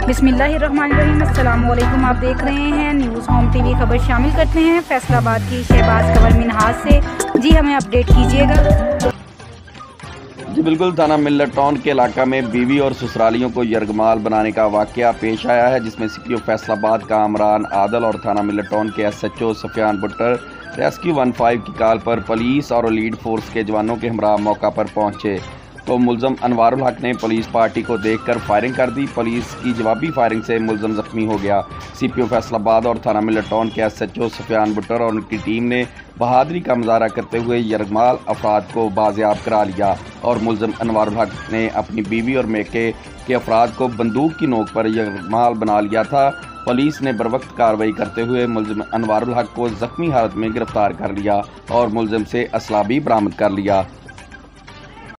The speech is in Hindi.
बिस्मिल्लाहिर्रहमानिर्रहीम। अस्सलाम वालेकुम। आप देख रहे हैं न्यूज़ होम टीवी। खबर शामिल करते हैं फैसलाबाद की शहबाज खबर मिनहाज से। जी हमें अपडेट कीजिएगा। जी बिल्कुल, थाना मिल्लत टाउन के इलाका में बीवी और ससुरालियों को यरगमाल बनाने का वाकया पेश आया है, जिसमें सीपीओ फैसलाबाद कामरान आदल और थाना मिल्लत टाउन के एसएचओ सफियान भुट्टर रेस्क्यू 15 की कॉल पर पुलिस और लीड फोर्स के जवानों के हमरा मौका पर पहुंचे तो मुलजम अनवारुल हक ने पुलिस पार्टी को देखकर फायरिंग कर दी। पुलिस की जवाबी फायरिंग से मुलजम जख्मी हो गया। सीपीओ फैसलाबाद और थाना मिल्लत टाउन के एसएचओ सफियान भुट्टर और उनकी टीम ने बहादुरी का मुजाहरा करते हुए यरगमाल अफराद को बाजियाब करा लिया और मुलजम अनवारुल हक ने अपनी बीवी और मेके के अफराद को बंदूक की नोक पर यरगमाल बना लिया था। पुलिस ने बरवक्त कार्रवाई करते हुए मुलजिम अनवारुल हक को जख्मी हालत में गिरफ्तार कर लिया और मुलजिम से असला भी बरामद कर लिया।